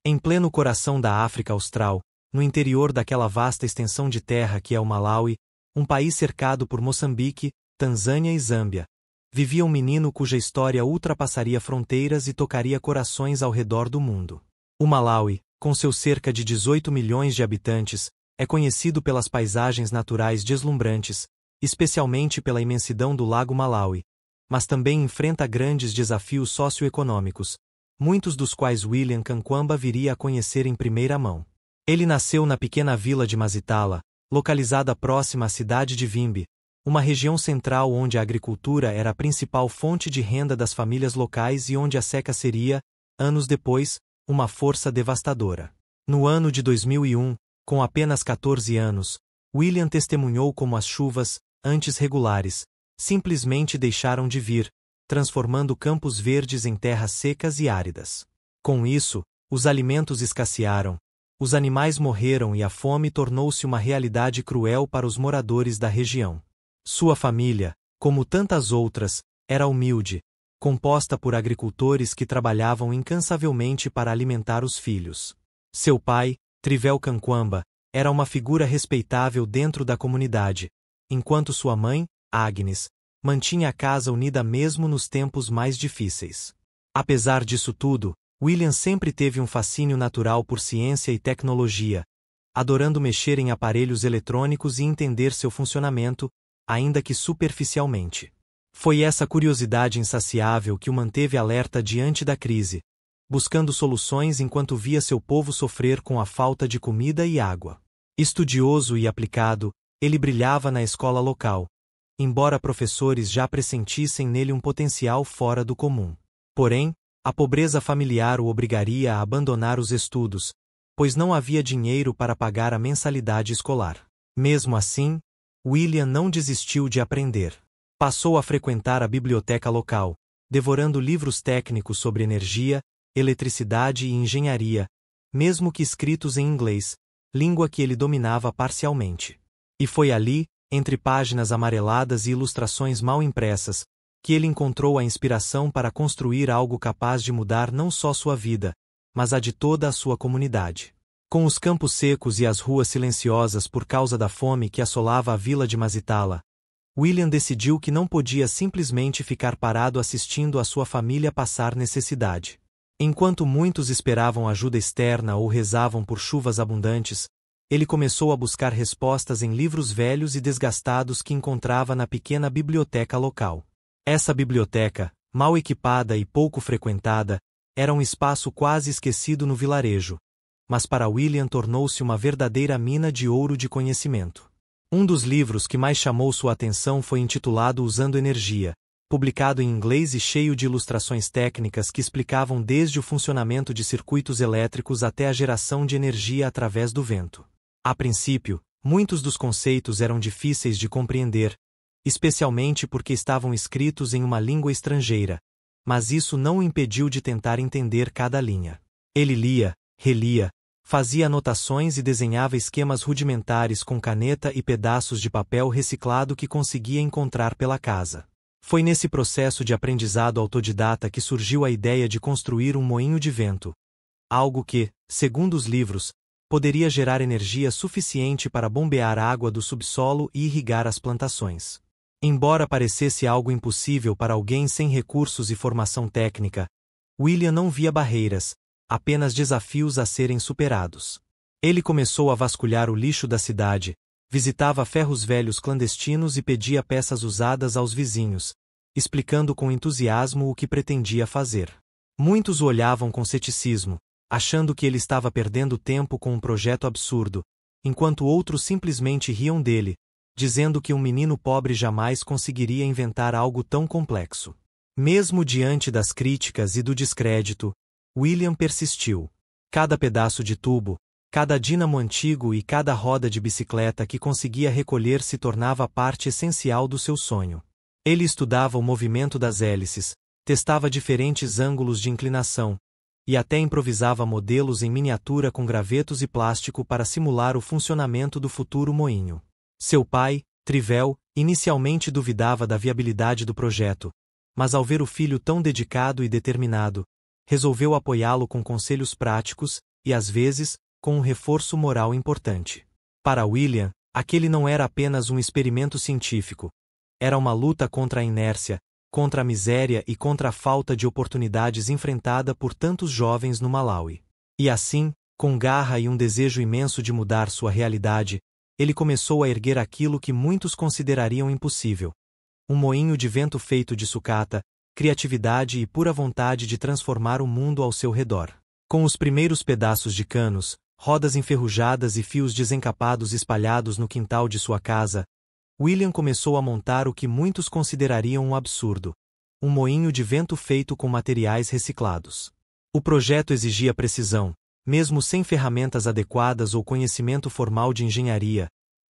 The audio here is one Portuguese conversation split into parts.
Em pleno coração da África Austral, no interior daquela vasta extensão de terra que é o Malawi, um país cercado por Moçambique, Tanzânia e Zâmbia, vivia um menino cuja história ultrapassaria fronteiras e tocaria corações ao redor do mundo. O Malawi, com seus cerca de 18 milhões de habitantes, é conhecido pelas paisagens naturais deslumbrantes, especialmente pela imensidão do Lago Malawi, mas também enfrenta grandes desafios socioeconômicos, muitos dos quais William Kankwamba viria a conhecer em primeira mão. Ele nasceu na pequena vila de Mazitala, localizada próxima à cidade de Vimbi, uma região central onde a agricultura era a principal fonte de renda das famílias locais e onde a seca seria, anos depois, uma força devastadora. No ano de 2001, com apenas 14 anos, William testemunhou como as chuvas, antes regulares, simplesmente deixaram de vir, transformando campos verdes em terras secas e áridas. Com isso, os alimentos escassearam, os animais morreram e a fome tornou-se uma realidade cruel para os moradores da região. Sua família, como tantas outras, era humilde, composta por agricultores que trabalhavam incansavelmente para alimentar os filhos. Seu pai, Trivell Kankwamba, era uma figura respeitável dentro da comunidade, enquanto sua mãe, Agnes, mantinha a casa unida mesmo nos tempos mais difíceis. Apesar disso tudo, William sempre teve um fascínio natural por ciência e tecnologia, adorando mexer em aparelhos eletrônicos e entender seu funcionamento, ainda que superficialmente. Foi essa curiosidade insaciável que o manteve alerta diante da crise, buscando soluções enquanto via seu povo sofrer com a falta de comida e água. Estudioso e aplicado, ele brilhava na escola local, embora professores já pressentissem nele um potencial fora do comum. Porém, a pobreza familiar o obrigaria a abandonar os estudos, pois não havia dinheiro para pagar a mensalidade escolar. Mesmo assim, William não desistiu de aprender. Passou a frequentar a biblioteca local, devorando livros técnicos sobre energia, eletricidade e engenharia, mesmo que escritos em inglês, língua que ele dominava parcialmente. E foi ali, entre páginas amareladas e ilustrações mal impressas, que ele encontrou a inspiração para construir algo capaz de mudar não só sua vida, mas a de toda a sua comunidade. Com os campos secos e as ruas silenciosas por causa da fome que assolava a vila de Mazitala, William decidiu que não podia simplesmente ficar parado assistindo a sua família passar necessidade. Enquanto muitos esperavam ajuda externa ou rezavam por chuvas abundantes, ele começou a buscar respostas em livros velhos e desgastados que encontrava na pequena biblioteca local. Essa biblioteca, mal equipada e pouco frequentada, era um espaço quase esquecido no vilarejo, mas para William tornou-se uma verdadeira mina de ouro de conhecimento. Um dos livros que mais chamou sua atenção foi intitulado Usando Energia, publicado em inglês e cheio de ilustrações técnicas que explicavam desde o funcionamento de circuitos elétricos até a geração de energia através do vento. A princípio, muitos dos conceitos eram difíceis de compreender, especialmente porque estavam escritos em uma língua estrangeira, mas isso não o impediu de tentar entender cada linha. Ele lia, relia, fazia anotações e desenhava esquemas rudimentares com caneta e pedaços de papel reciclado que conseguia encontrar pela casa. Foi nesse processo de aprendizado autodidata que surgiu a ideia de construir um moinho de vento, algo que, segundo os livros, poderia gerar energia suficiente para bombear água do subsolo e irrigar as plantações. Embora parecesse algo impossível para alguém sem recursos e formação técnica, William não via barreiras, apenas desafios a serem superados. Ele começou a vasculhar o lixo da cidade, visitava ferros velhos clandestinos e pedia peças usadas aos vizinhos, explicando com entusiasmo o que pretendia fazer. Muitos o olhavam com ceticismo, achando que ele estava perdendo tempo com um projeto absurdo, enquanto outros simplesmente riam dele, dizendo que um menino pobre jamais conseguiria inventar algo tão complexo. Mesmo diante das críticas e do descrédito, William persistiu. Cada pedaço de tubo, cada dínamo antigo e cada roda de bicicleta que conseguia recolher se tornava parte essencial do seu sonho. Ele estudava o movimento das hélices, testava diferentes ângulos de inclinação, e até improvisava modelos em miniatura com gravetos e plástico para simular o funcionamento do futuro moinho. Seu pai, Trivell, inicialmente duvidava da viabilidade do projeto, mas ao ver o filho tão dedicado e determinado, resolveu apoiá-lo com conselhos práticos, e às vezes, com um reforço moral importante. Para William, aquele não era apenas um experimento científico. Era uma luta contra a inércia, contra a miséria e contra a falta de oportunidades enfrentada por tantos jovens no Malawi. E assim, com garra e um desejo imenso de mudar sua realidade, ele começou a erguer aquilo que muitos considerariam impossível. Um moinho de vento feito de sucata, criatividade e pura vontade de transformar o mundo ao seu redor. Com os primeiros pedaços de canos, rodas enferrujadas e fios desencapados espalhados no quintal de sua casa, William começou a montar o que muitos considerariam um absurdo: um moinho de vento feito com materiais reciclados. O projeto exigia precisão, mesmo sem ferramentas adequadas ou conhecimento formal de engenharia.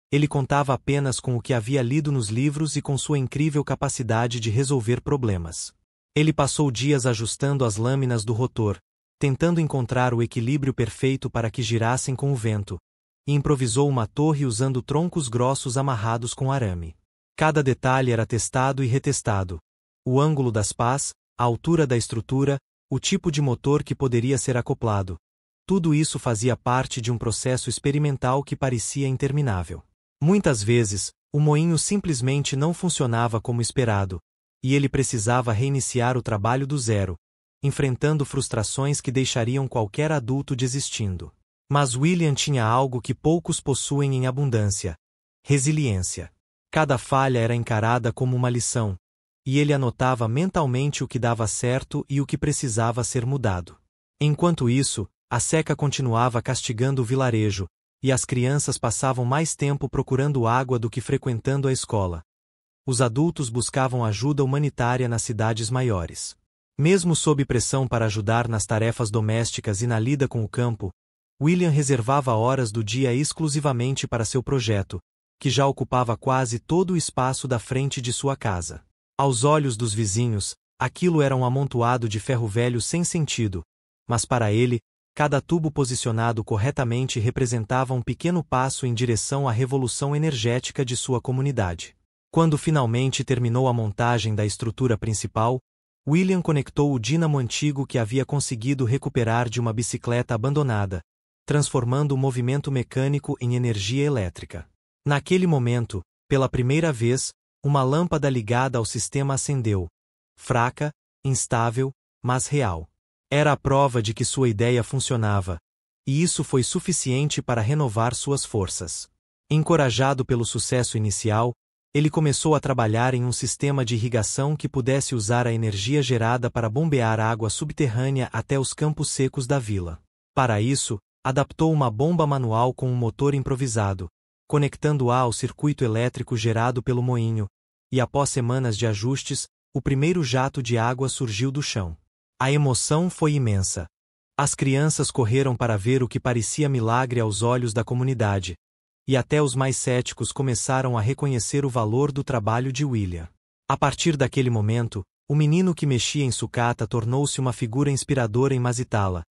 Ele contava apenas com o que havia lido nos livros e com sua incrível capacidade de resolver problemas. Ele passou dias ajustando as lâminas do rotor, tentando encontrar o equilíbrio perfeito para que girassem com o vento, e improvisou uma torre usando troncos grossos amarrados com arame. Cada detalhe era testado e retestado: o ângulo das pás, a altura da estrutura, o tipo de motor que poderia ser acoplado. Tudo isso fazia parte de um processo experimental que parecia interminável. Muitas vezes, o moinho simplesmente não funcionava como esperado, e ele precisava reiniciar o trabalho do zero, enfrentando frustrações que deixariam qualquer adulto desistindo. Mas William tinha algo que poucos possuem em abundância: resiliência. Cada falha era encarada como uma lição, e ele anotava mentalmente o que dava certo e o que precisava ser mudado. Enquanto isso, a seca continuava castigando o vilarejo, e as crianças passavam mais tempo procurando água do que frequentando a escola. Os adultos buscavam ajuda humanitária nas cidades maiores. Mesmo sob pressão para ajudar nas tarefas domésticas e na lida com o campo, William reservava horas do dia exclusivamente para seu projeto, que já ocupava quase todo o espaço da frente de sua casa. Aos olhos dos vizinhos, aquilo era um amontoado de ferro velho sem sentido, mas para ele, cada tubo posicionado corretamente representava um pequeno passo em direção à revolução energética de sua comunidade. Quando finalmente terminou a montagem da estrutura principal, William conectou o dínamo antigo que havia conseguido recuperar de uma bicicleta abandonada, transformando o movimento mecânico em energia elétrica. Naquele momento, pela primeira vez, uma lâmpada ligada ao sistema acendeu. Fraca, instável, mas real. Era a prova de que sua ideia funcionava, e isso foi suficiente para renovar suas forças. Encorajado pelo sucesso inicial, ele começou a trabalhar em um sistema de irrigação que pudesse usar a energia gerada para bombear água subterrânea até os campos secos da vila. Para isso, adaptou uma bomba manual com um motor improvisado, conectando-a ao circuito elétrico gerado pelo moinho, e após semanas de ajustes, o primeiro jato de água surgiu do chão. A emoção foi imensa. As crianças correram para ver o que parecia milagre aos olhos da comunidade, e até os mais céticos começaram a reconhecer o valor do trabalho de William. A partir daquele momento, o menino que mexia em sucata tornou-se uma figura inspiradora em Mazitala,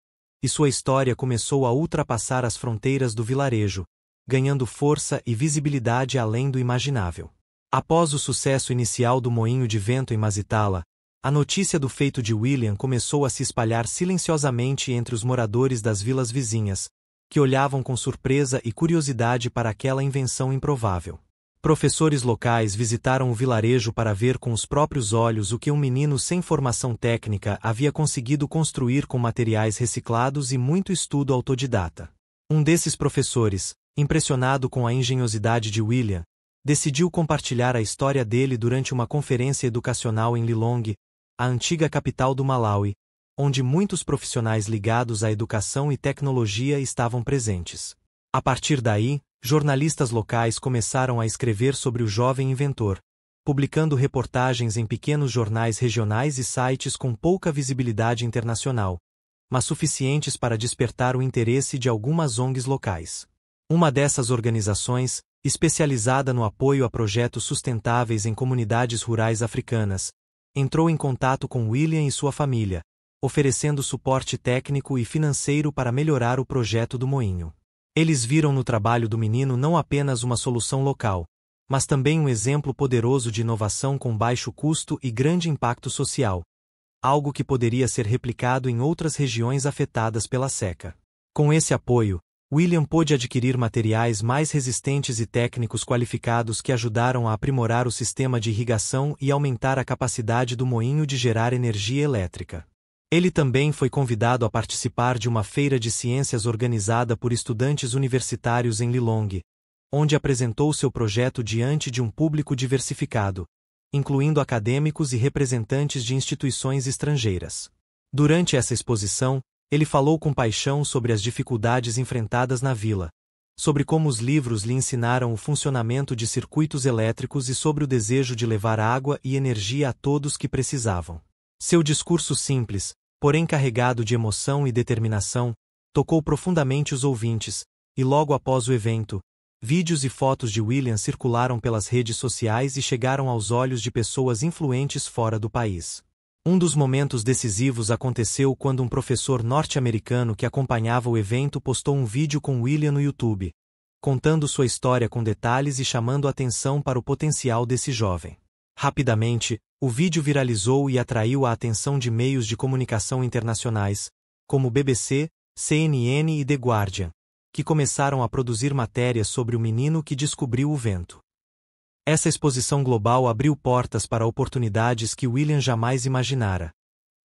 e sua história começou a ultrapassar as fronteiras do vilarejo, ganhando força e visibilidade além do imaginável. Após o sucesso inicial do moinho de vento em Mazitala, a notícia do feito de William começou a se espalhar silenciosamente entre os moradores das vilas vizinhas, que olhavam com surpresa e curiosidade para aquela invenção improvável. Professores locais visitaram o vilarejo para ver com os próprios olhos o que um menino sem formação técnica havia conseguido construir com materiais reciclados e muito estudo autodidata. Um desses professores, impressionado com a engenhosidade de William, decidiu compartilhar a história dele durante uma conferência educacional em Lilongwe, a antiga capital do Malawi, onde muitos profissionais ligados à educação e tecnologia estavam presentes. A partir daí, jornalistas locais começaram a escrever sobre o jovem inventor, publicando reportagens em pequenos jornais regionais e sites com pouca visibilidade internacional, mas suficientes para despertar o interesse de algumas ONGs locais. Uma dessas organizações, especializada no apoio a projetos sustentáveis em comunidades rurais africanas, entrou em contato com William e sua família, oferecendo suporte técnico e financeiro para melhorar o projeto do moinho. Eles viram no trabalho do menino não apenas uma solução local, mas também um exemplo poderoso de inovação com baixo custo e grande impacto social, algo que poderia ser replicado em outras regiões afetadas pela seca. Com esse apoio, William pôde adquirir materiais mais resistentes e técnicos qualificados que ajudaram a aprimorar o sistema de irrigação e aumentar a capacidade do moinho de gerar energia elétrica. Ele também foi convidado a participar de uma feira de ciências organizada por estudantes universitários em Lilongwe, onde apresentou seu projeto diante de um público diversificado, incluindo acadêmicos e representantes de instituições estrangeiras. Durante essa exposição, ele falou com paixão sobre as dificuldades enfrentadas na vila, sobre como os livros lhe ensinaram o funcionamento de circuitos elétricos e sobre o desejo de levar água e energia a todos que precisavam. Seu discurso simples, porém carregado de emoção e determinação, tocou profundamente os ouvintes, e logo após o evento, vídeos e fotos de William circularam pelas redes sociais e chegaram aos olhos de pessoas influentes fora do país. Um dos momentos decisivos aconteceu quando um professor norte-americano que acompanhava o evento postou um vídeo com William no YouTube, contando sua história com detalhes e chamando atenção para o potencial desse jovem. Rapidamente, o vídeo viralizou e atraiu a atenção de meios de comunicação internacionais, como BBC, CNN e The Guardian, que começaram a produzir matérias sobre o menino que descobriu o vento. Essa exposição global abriu portas para oportunidades que William jamais imaginara.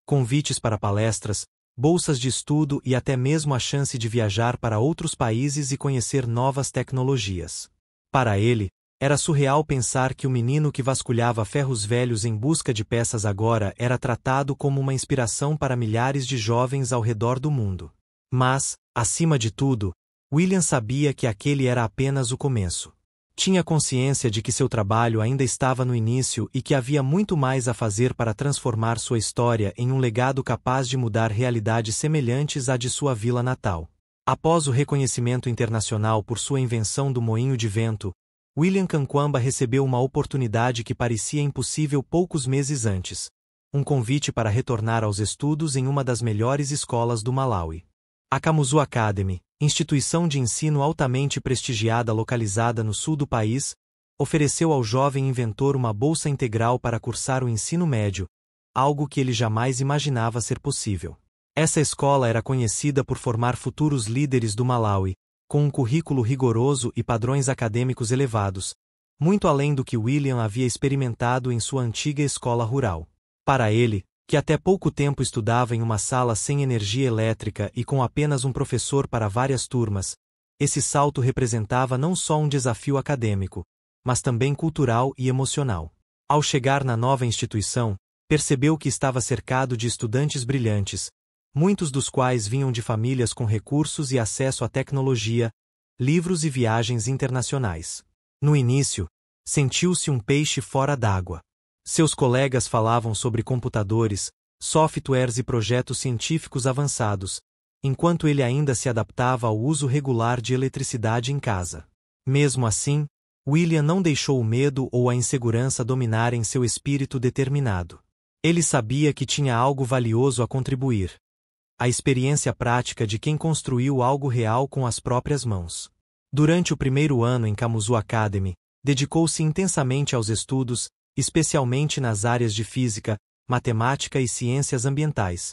Convites para palestras, bolsas de estudo e até mesmo a chance de viajar para outros países e conhecer novas tecnologias. Para ele, era surreal pensar que o menino que vasculhava ferros velhos em busca de peças agora era tratado como uma inspiração para milhares de jovens ao redor do mundo. Mas, acima de tudo, William sabia que aquele era apenas o começo. Tinha consciência de que seu trabalho ainda estava no início e que havia muito mais a fazer para transformar sua história em um legado capaz de mudar realidades semelhantes à de sua vila natal. Após o reconhecimento internacional por sua invenção do moinho de vento, William Kankwamba recebeu uma oportunidade que parecia impossível poucos meses antes: um convite para retornar aos estudos em uma das melhores escolas do Malawi. A Kamuzu Academy, instituição de ensino altamente prestigiada localizada no sul do país, ofereceu ao jovem inventor uma bolsa integral para cursar o ensino médio, algo que ele jamais imaginava ser possível. Essa escola era conhecida por formar futuros líderes do Malawi, com um currículo rigoroso e padrões acadêmicos elevados, muito além do que William havia experimentado em sua antiga escola rural. Para ele, que até pouco tempo estudava em uma sala sem energia elétrica e com apenas um professor para várias turmas, esse salto representava não só um desafio acadêmico, mas também cultural e emocional. Ao chegar na nova instituição, percebeu que estava cercado de estudantes brilhantes, muitos dos quais vinham de famílias com recursos e acesso à tecnologia, livros e viagens internacionais. No início, sentiu-se um peixe fora d'água. Seus colegas falavam sobre computadores, softwares e projetos científicos avançados, enquanto ele ainda se adaptava ao uso regular de eletricidade em casa. Mesmo assim, William não deixou o medo ou a insegurança dominarem seu espírito determinado. Ele sabia que tinha algo valioso a contribuir: a experiência prática de quem construiu algo real com as próprias mãos. Durante o primeiro ano em Kamuzu Academy, dedicou-se intensamente aos estudos, especialmente nas áreas de física, matemática e ciências ambientais,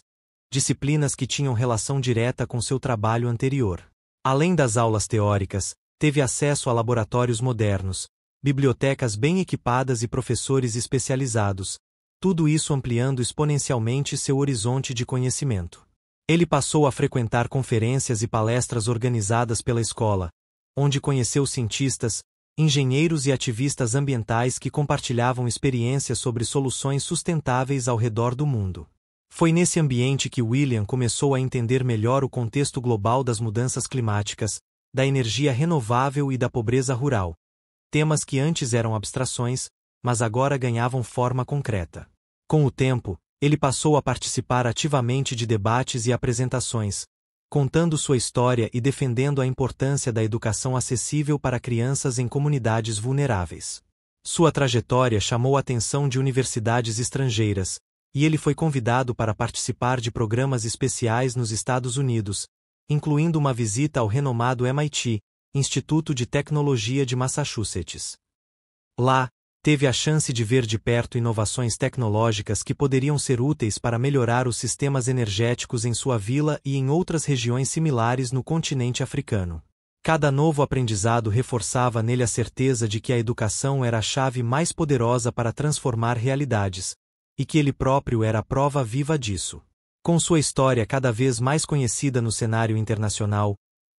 disciplinas que tinham relação direta com seu trabalho anterior. Além das aulas teóricas, teve acesso a laboratórios modernos, bibliotecas bem equipadas e professores especializados, tudo isso ampliando exponencialmente seu horizonte de conhecimento. Ele passou a frequentar conferências e palestras organizadas pela escola, onde conheceu cientistas, engenheiros e ativistas ambientais que compartilhavam experiências sobre soluções sustentáveis ao redor do mundo. Foi nesse ambiente que William começou a entender melhor o contexto global das mudanças climáticas, da energia renovável e da pobreza rural, temas que antes eram abstrações, mas agora ganhavam forma concreta. Com o tempo, ele passou a participar ativamente de debates e apresentações, contando sua história e defendendo a importância da educação acessível para crianças em comunidades vulneráveis. Sua trajetória chamou a atenção de universidades estrangeiras, e ele foi convidado para participar de programas especiais nos Estados Unidos, incluindo uma visita ao renomado MIT, Instituto de Tecnologia de Massachusetts. Lá, Teve a chance de ver de perto inovações tecnológicas que poderiam ser úteis para melhorar os sistemas energéticos em sua vila e em outras regiões similares no continente africano. Cada novo aprendizado reforçava nele a certeza de que a educação era a chave mais poderosa para transformar realidades, e que ele próprio era a prova viva disso. Com sua história cada vez mais conhecida no cenário internacional,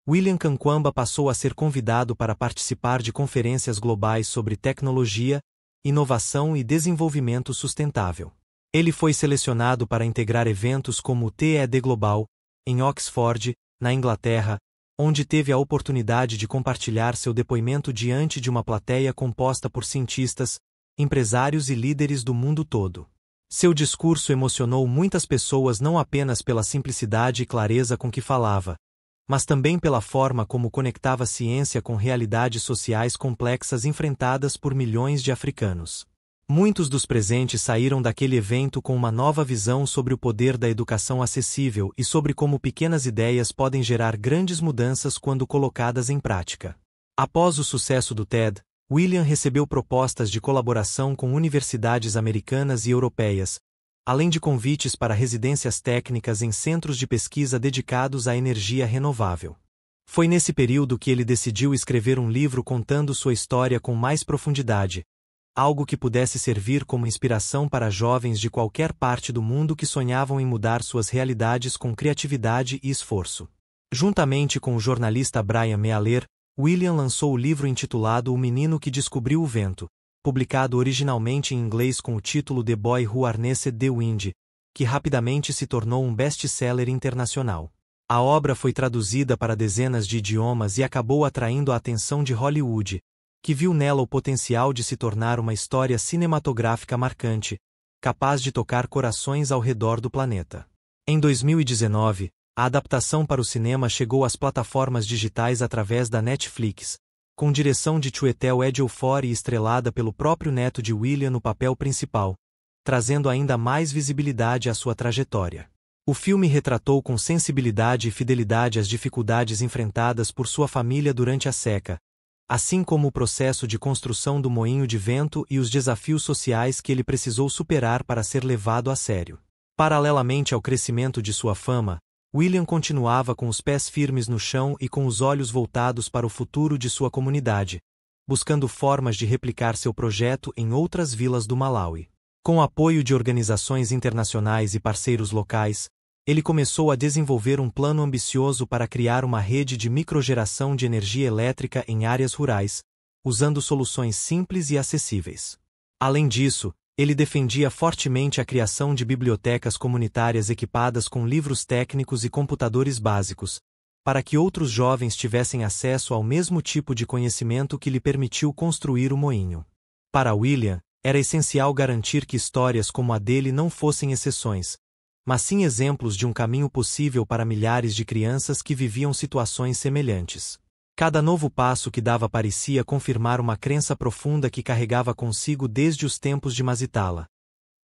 William Kankwamba passou a ser convidado para participar de conferências globais sobre tecnologia, inovação e desenvolvimento sustentável. Ele foi selecionado para integrar eventos como o TED Global, em Oxford, na Inglaterra, onde teve a oportunidade de compartilhar seu depoimento diante de uma plateia composta por cientistas, empresários e líderes do mundo todo. Seu discurso emocionou muitas pessoas não apenas pela simplicidade e clareza com que falava, mas também pela forma como conectava ciência com realidades sociais complexas enfrentadas por milhões de africanos. Muitos dos presentes saíram daquele evento com uma nova visão sobre o poder da educação acessível e sobre como pequenas ideias podem gerar grandes mudanças quando colocadas em prática. Após o sucesso do TED, William recebeu propostas de colaboração com universidades americanas e europeias, além de convites para residências técnicas em centros de pesquisa dedicados à energia renovável. Foi nesse período que ele decidiu escrever um livro contando sua história com mais profundidade, algo que pudesse servir como inspiração para jovens de qualquer parte do mundo que sonhavam em mudar suas realidades com criatividade e esforço. Juntamente com o jornalista Brian Mealer, William lançou o livro intitulado O Menino que Descobriu o Vento, publicado originalmente em inglês com o título The Boy Who Harnessed the Wind, que rapidamente se tornou um best-seller internacional. A obra foi traduzida para dezenas de idiomas e acabou atraindo a atenção de Hollywood, que viu nela o potencial de se tornar uma história cinematográfica marcante, capaz de tocar corações ao redor do planeta. Em 2019, a adaptação para o cinema chegou às plataformas digitais através da Netflix, com direção de Chiwetel Ejiofor e estrelada pelo próprio neto de William no papel principal, trazendo ainda mais visibilidade à sua trajetória. O filme retratou com sensibilidade e fidelidade as dificuldades enfrentadas por sua família durante a seca, assim como o processo de construção do moinho de vento e os desafios sociais que ele precisou superar para ser levado a sério. Paralelamente ao crescimento de sua fama, William continuava com os pés firmes no chão e com os olhos voltados para o futuro de sua comunidade, buscando formas de replicar seu projeto em outras vilas do Malawi. Com o apoio de organizações internacionais e parceiros locais, ele começou a desenvolver um plano ambicioso para criar uma rede de microgeração de energia elétrica em áreas rurais, usando soluções simples e acessíveis. Além disso, ele defendia fortemente a criação de bibliotecas comunitárias equipadas com livros técnicos e computadores básicos, para que outros jovens tivessem acesso ao mesmo tipo de conhecimento que lhe permitiu construir o moinho. Para William, era essencial garantir que histórias como a dele não fossem exceções, mas sim exemplos de um caminho possível para milhares de crianças que viviam situações semelhantes. Cada novo passo que dava parecia confirmar uma crença profunda que carregava consigo desde os tempos de Mazitala: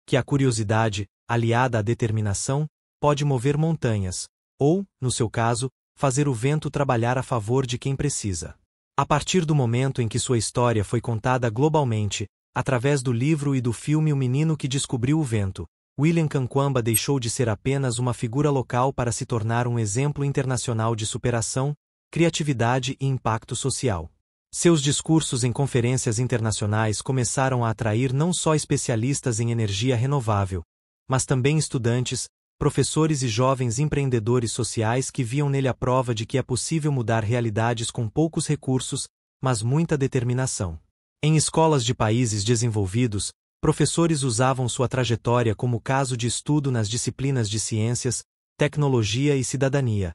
que a curiosidade, aliada à determinação, pode mover montanhas, ou, no seu caso, fazer o vento trabalhar a favor de quem precisa. A partir do momento em que sua história foi contada globalmente, através do livro e do filme O Menino que Descobriu o Vento, William Kankwamba deixou de ser apenas uma figura local para se tornar um exemplo internacional de superação, criatividade e impacto social. Seus discursos em conferências internacionais começaram a atrair não só especialistas em energia renovável, mas também estudantes, professores e jovens empreendedores sociais que viam nele a prova de que é possível mudar realidades com poucos recursos, mas muita determinação. Em escolas de países desenvolvidos, professores usavam sua trajetória como caso de estudo nas disciplinas de ciências, tecnologia e cidadania,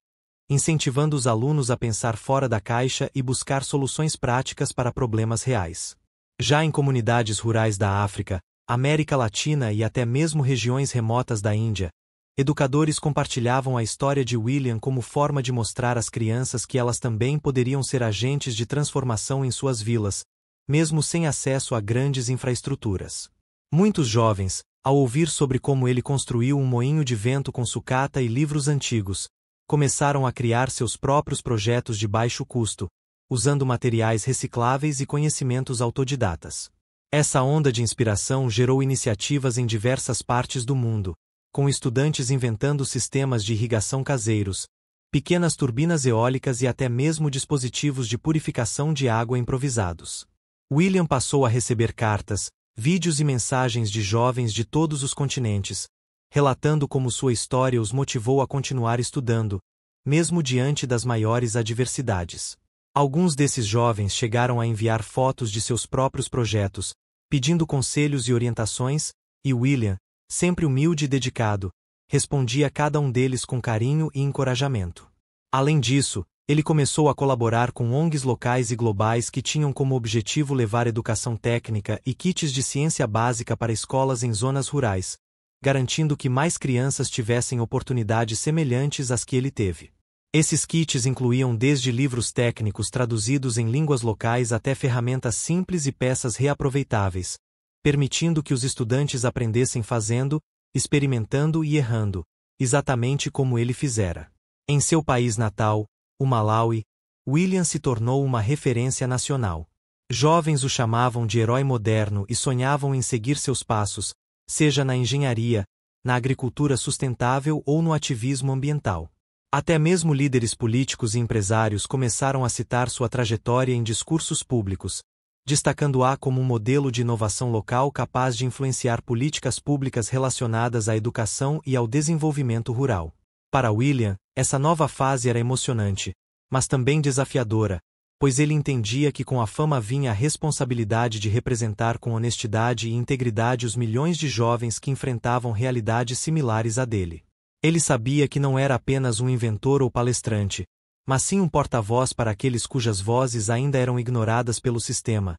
incentivando os alunos a pensar fora da caixa e buscar soluções práticas para problemas reais. Já em comunidades rurais da África, América Latina e até mesmo regiões remotas da Índia, educadores compartilhavam a história de William como forma de mostrar às crianças que elas também poderiam ser agentes de transformação em suas vilas, mesmo sem acesso a grandes infraestruturas. Muitos jovens, ao ouvir sobre como ele construiu um moinho de vento com sucata e livros antigos, começaram a criar seus próprios projetos de baixo custo, usando materiais recicláveis e conhecimentos autodidatas. Essa onda de inspiração gerou iniciativas em diversas partes do mundo, com estudantes inventando sistemas de irrigação caseiros, pequenas turbinas eólicas e até mesmo dispositivos de purificação de água improvisados. William passou a receber cartas, vídeos e mensagens de jovens de todos os continentes, relatando como sua história os motivou a continuar estudando, mesmo diante das maiores adversidades. Alguns desses jovens chegaram a enviar fotos de seus próprios projetos, pedindo conselhos e orientações, e William, sempre humilde e dedicado, respondia a cada um deles com carinho e encorajamento. Além disso, ele começou a colaborar com ONGs locais e globais que tinham como objetivo levar educação técnica e kits de ciência básica para escolas em zonas rurais, garantindo que mais crianças tivessem oportunidades semelhantes às que ele teve. Esses kits incluíam desde livros técnicos traduzidos em línguas locais até ferramentas simples e peças reaproveitáveis, permitindo que os estudantes aprendessem fazendo, experimentando e errando, exatamente como ele fizera. Em seu país natal, o Malawi, William se tornou uma referência nacional. Jovens o chamavam de herói moderno e sonhavam em seguir seus passos, seja na engenharia, na agricultura sustentável ou no ativismo ambiental. Até mesmo líderes políticos e empresários começaram a citar sua trajetória em discursos públicos, destacando-a como um modelo de inovação local capaz de influenciar políticas públicas relacionadas à educação e ao desenvolvimento rural. Para William, essa nova fase era emocionante, mas também desafiadora, pois ele entendia que com a fama vinha a responsabilidade de representar com honestidade e integridade os milhões de jovens que enfrentavam realidades similares à dele. Ele sabia que não era apenas um inventor ou palestrante, mas sim um porta-voz para aqueles cujas vozes ainda eram ignoradas pelo sistema,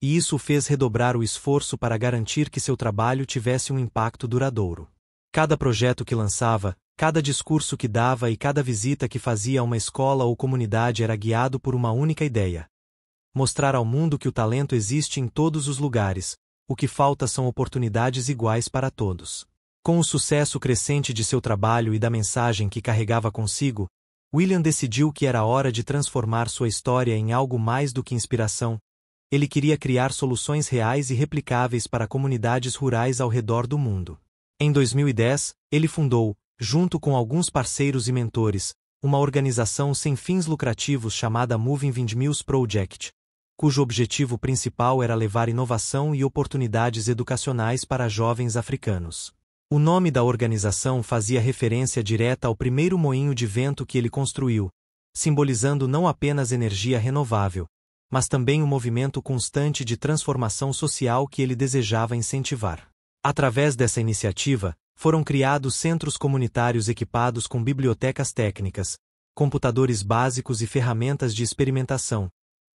e isso o fez redobrar o esforço para garantir que seu trabalho tivesse um impacto duradouro. Cada projeto que lançava, cada discurso que dava e cada visita que fazia a uma escola ou comunidade era guiado por uma única ideia: mostrar ao mundo que o talento existe em todos os lugares, o que falta são oportunidades iguais para todos. Com o sucesso crescente de seu trabalho e da mensagem que carregava consigo, William decidiu que era hora de transformar sua história em algo mais do que inspiração. Ele queria criar soluções reais e replicáveis para comunidades rurais ao redor do mundo. Em 2010, ele fundou, junto com alguns parceiros e mentores, uma organização sem fins lucrativos chamada Moving Windmills Project, cujo objetivo principal era levar inovação e oportunidades educacionais para jovens africanos. O nome da organização fazia referência direta ao primeiro moinho de vento que ele construiu, simbolizando não apenas energia renovável, mas também um movimento constante de transformação social que ele desejava incentivar. Através dessa iniciativa, foram criados centros comunitários equipados com bibliotecas técnicas, computadores básicos e ferramentas de experimentação,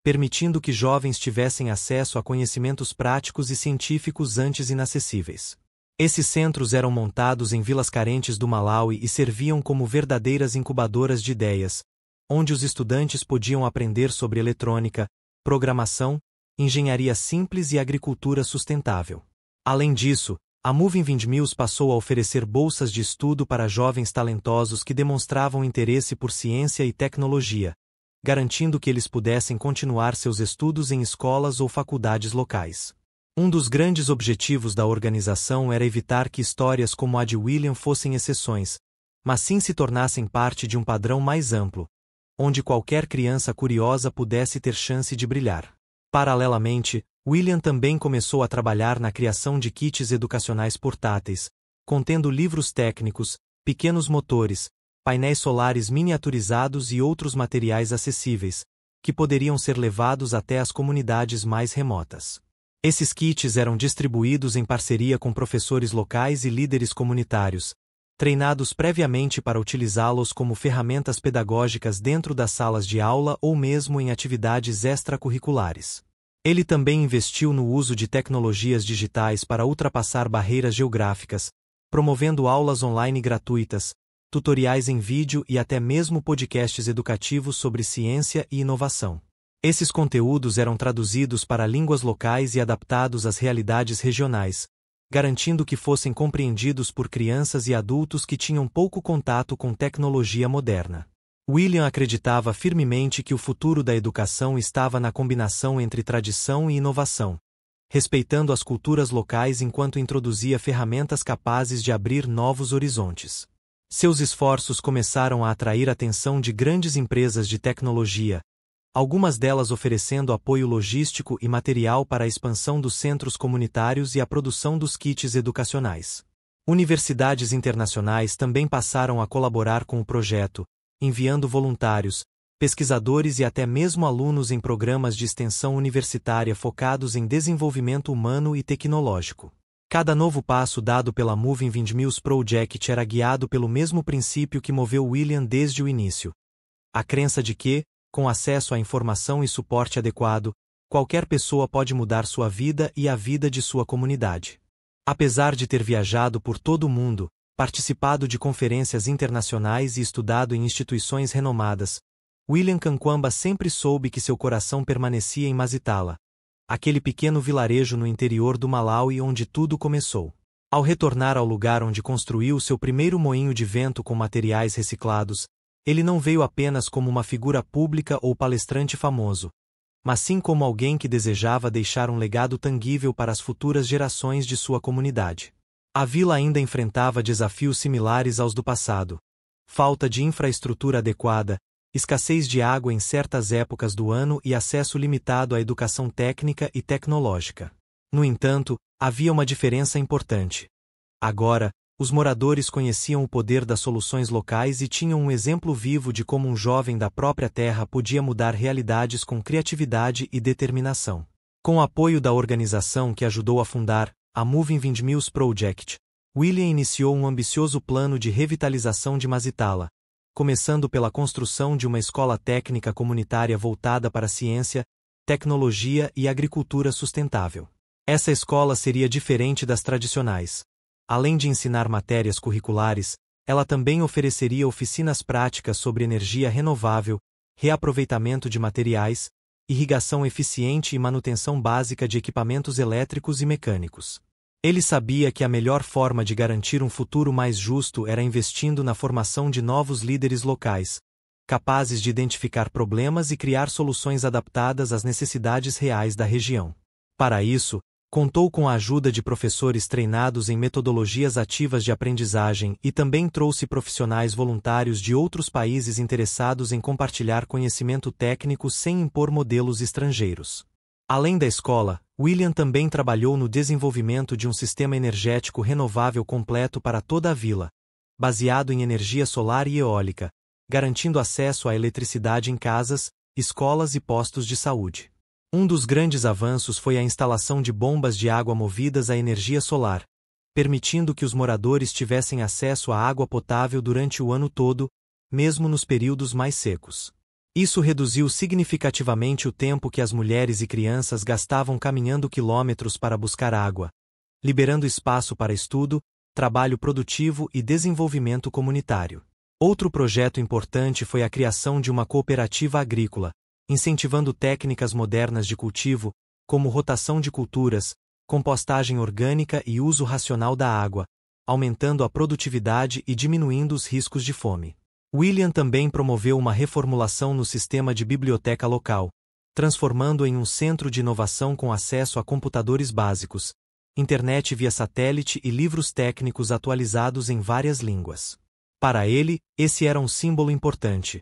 permitindo que jovens tivessem acesso a conhecimentos práticos e científicos antes inacessíveis. Esses centros eram montados em vilas carentes do Malawi e serviam como verdadeiras incubadoras de ideias, onde os estudantes podiam aprender sobre eletrônica, programação, engenharia simples e agricultura sustentável. Além disso, a Moving Windmills passou a oferecer bolsas de estudo para jovens talentosos que demonstravam interesse por ciência e tecnologia, garantindo que eles pudessem continuar seus estudos em escolas ou faculdades locais. Um dos grandes objetivos da organização era evitar que histórias como a de William fossem exceções, mas sim se tornassem parte de um padrão mais amplo, onde qualquer criança curiosa pudesse ter chance de brilhar. Paralelamente, William também começou a trabalhar na criação de kits educacionais portáteis, contendo livros técnicos, pequenos motores, painéis solares miniaturizados e outros materiais acessíveis, que poderiam ser levados até as comunidades mais remotas. Esses kits eram distribuídos em parceria com professores locais e líderes comunitários, treinados previamente para utilizá-los como ferramentas pedagógicas dentro das salas de aula ou mesmo em atividades extracurriculares. Ele também investiu no uso de tecnologias digitais para ultrapassar barreiras geográficas, promovendo aulas online gratuitas, tutoriais em vídeo e até mesmo podcasts educativos sobre ciência e inovação. Esses conteúdos eram traduzidos para línguas locais e adaptados às realidades regionais, garantindo que fossem compreendidos por crianças e adultos que tinham pouco contato com tecnologia moderna. William acreditava firmemente que o futuro da educação estava na combinação entre tradição e inovação, respeitando as culturas locais enquanto introduzia ferramentas capazes de abrir novos horizontes. Seus esforços começaram a atrair a atenção de grandes empresas de tecnologia, algumas delas oferecendo apoio logístico e material para a expansão dos centros comunitários e a produção dos kits educacionais. Universidades internacionais também passaram a colaborar com o projeto, enviando voluntários, pesquisadores e até mesmo alunos em programas de extensão universitária focados em desenvolvimento humano e tecnológico. Cada novo passo dado pela Moving Windmills Project era guiado pelo mesmo princípio que moveu William desde o início: a crença de que, com acesso à informação e suporte adequado, qualquer pessoa pode mudar sua vida e a vida de sua comunidade. Apesar de ter viajado por todo o mundo, participado de conferências internacionais e estudado em instituições renomadas, William Kankwamba sempre soube que seu coração permanecia em Masitala, aquele pequeno vilarejo no interior do Malawi onde tudo começou. Ao retornar ao lugar onde construiu seu primeiro moinho de vento com materiais reciclados, ele não veio apenas como uma figura pública ou palestrante famoso, mas sim como alguém que desejava deixar um legado tangível para as futuras gerações de sua comunidade. A vila ainda enfrentava desafios similares aos do passado: falta de infraestrutura adequada, escassez de água em certas épocas do ano e acesso limitado à educação técnica e tecnológica. No entanto, havia uma diferença importante. Agora, os moradores conheciam o poder das soluções locais e tinham um exemplo vivo de como um jovem da própria terra podia mudar realidades com criatividade e determinação. Com o apoio da organização que ajudou a fundar, a Moving Windmills Project, William iniciou um ambicioso plano de revitalização de Masitala, começando pela construção de uma escola técnica comunitária voltada para a ciência, tecnologia e agricultura sustentável. Essa escola seria diferente das tradicionais. Além de ensinar matérias curriculares, ela também ofereceria oficinas práticas sobre energia renovável, reaproveitamento de materiais, irrigação eficiente e manutenção básica de equipamentos elétricos e mecânicos. Ele sabia que a melhor forma de garantir um futuro mais justo era investindo na formação de novos líderes locais, capazes de identificar problemas e criar soluções adaptadas às necessidades reais da região. Para isso, contou com a ajuda de professores treinados em metodologias ativas de aprendizagem e também trouxe profissionais voluntários de outros países interessados em compartilhar conhecimento técnico sem impor modelos estrangeiros. Além da escola, William também trabalhou no desenvolvimento de um sistema energético renovável completo para toda a vila, baseado em energia solar e eólica, garantindo acesso à eletricidade em casas, escolas e postos de saúde. Um dos grandes avanços foi a instalação de bombas de água movidas à energia solar, permitindo que os moradores tivessem acesso à água potável durante o ano todo, mesmo nos períodos mais secos. Isso reduziu significativamente o tempo que as mulheres e crianças gastavam caminhando quilômetros para buscar água, liberando espaço para estudo, trabalho produtivo e desenvolvimento comunitário. Outro projeto importante foi a criação de uma cooperativa agrícola, incentivando técnicas modernas de cultivo, como rotação de culturas, compostagem orgânica e uso racional da água, aumentando a produtividade e diminuindo os riscos de fome. William também promoveu uma reformulação no sistema de biblioteca local, transformando-o em um centro de inovação com acesso a computadores básicos, internet via satélite e livros técnicos atualizados em várias línguas. Para ele, esse era um símbolo importante.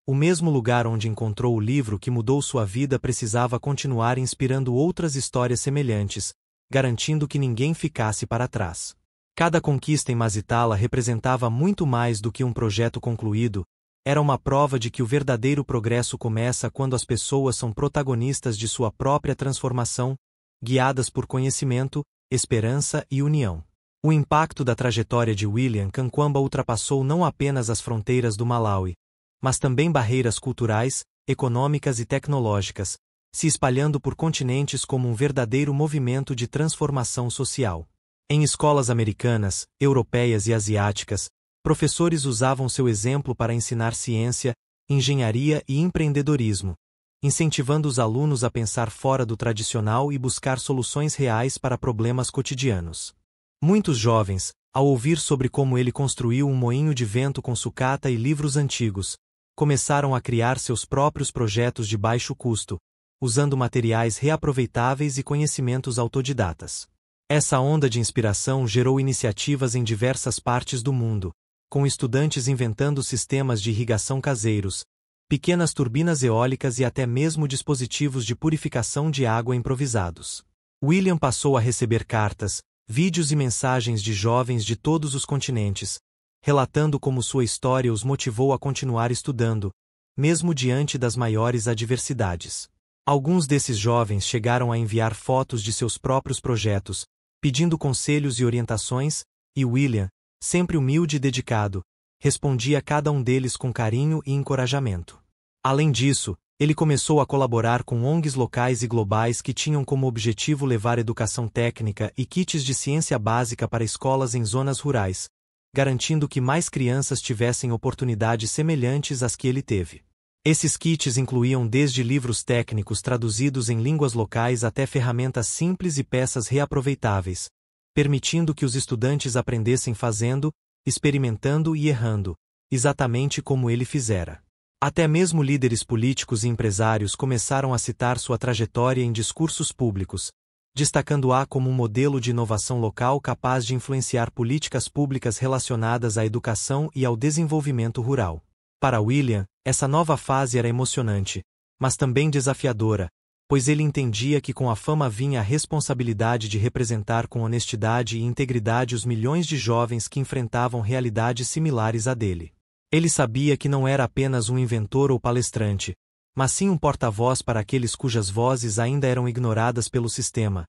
O mesmo lugar onde encontrou o livro que mudou sua vida precisava continuar inspirando outras histórias semelhantes, garantindo que ninguém ficasse para trás. Cada conquista em Masitala representava muito mais do que um projeto concluído, era uma prova de que o verdadeiro progresso começa quando as pessoas são protagonistas de sua própria transformação, guiadas por conhecimento, esperança e união. O impacto da trajetória de William Kankwamba ultrapassou não apenas as fronteiras do Malawi, mas também barreiras culturais, econômicas e tecnológicas, se espalhando por continentes como um verdadeiro movimento de transformação social. Em escolas americanas, europeias e asiáticas, professores usavam seu exemplo para ensinar ciência, engenharia e empreendedorismo, incentivando os alunos a pensar fora do tradicional e buscar soluções reais para problemas cotidianos. Muitos jovens, ao ouvir sobre como ele construiu um moinho de vento com sucata e livros antigos, começaram a criar seus próprios projetos de baixo custo, usando materiais reaproveitáveis e conhecimentos autodidatas. Essa onda de inspiração gerou iniciativas em diversas partes do mundo, com estudantes inventando sistemas de irrigação caseiros, pequenas turbinas eólicas e até mesmo dispositivos de purificação de água improvisados. William passou a receber cartas, vídeos e mensagens de jovens de todos os continentes, relatando como sua história os motivou a continuar estudando, mesmo diante das maiores adversidades. Alguns desses jovens chegaram a enviar fotos de seus próprios projetos, pedindo conselhos e orientações, e William, sempre humilde e dedicado, respondia a cada um deles com carinho e encorajamento. Além disso, ele começou a colaborar com ONGs locais e globais que tinham como objetivo levar educação técnica e kits de ciência básica para escolas em zonas rurais, garantindo que mais crianças tivessem oportunidades semelhantes às que ele teve. Esses kits incluíam desde livros técnicos traduzidos em línguas locais até ferramentas simples e peças reaproveitáveis, permitindo que os estudantes aprendessem fazendo, experimentando e errando, exatamente como ele fizera. Até mesmo líderes políticos e empresários começaram a citar sua trajetória em discursos públicos, destacando-a como um modelo de inovação local capaz de influenciar políticas públicas relacionadas à educação e ao desenvolvimento rural. Para William, essa nova fase era emocionante, mas também desafiadora, pois ele entendia que com a fama vinha a responsabilidade de representar com honestidade e integridade os milhões de jovens que enfrentavam realidades similares à dele. Ele sabia que não era apenas um inventor ou palestrante, mas sim um porta-voz para aqueles cujas vozes ainda eram ignoradas pelo sistema,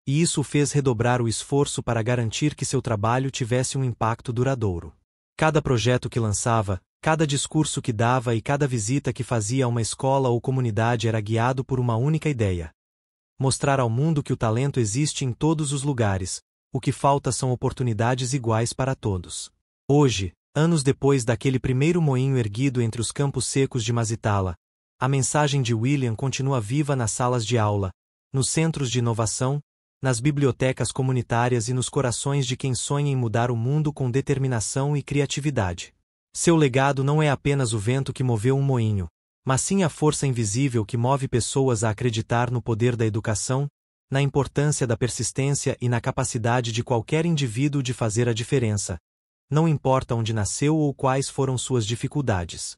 e isso o fez redobrar o esforço para garantir que seu trabalho tivesse um impacto duradouro. Cada projeto que lançava, cada discurso que dava e cada visita que fazia a uma escola ou comunidade era guiado por uma única ideia: mostrar ao mundo que o talento existe em todos os lugares, o que falta são oportunidades iguais para todos. Hoje, anos depois daquele primeiro moinho erguido entre os campos secos de Mazitala, a mensagem de William continua viva nas salas de aula, nos centros de inovação, nas bibliotecas comunitárias e nos corações de quem sonha em mudar o mundo com determinação e criatividade. Seu legado não é apenas o vento que moveu um moinho, mas sim a força invisível que move pessoas a acreditar no poder da educação, na importância da persistência e na capacidade de qualquer indivíduo de fazer a diferença, não importa onde nasceu ou quais foram suas dificuldades.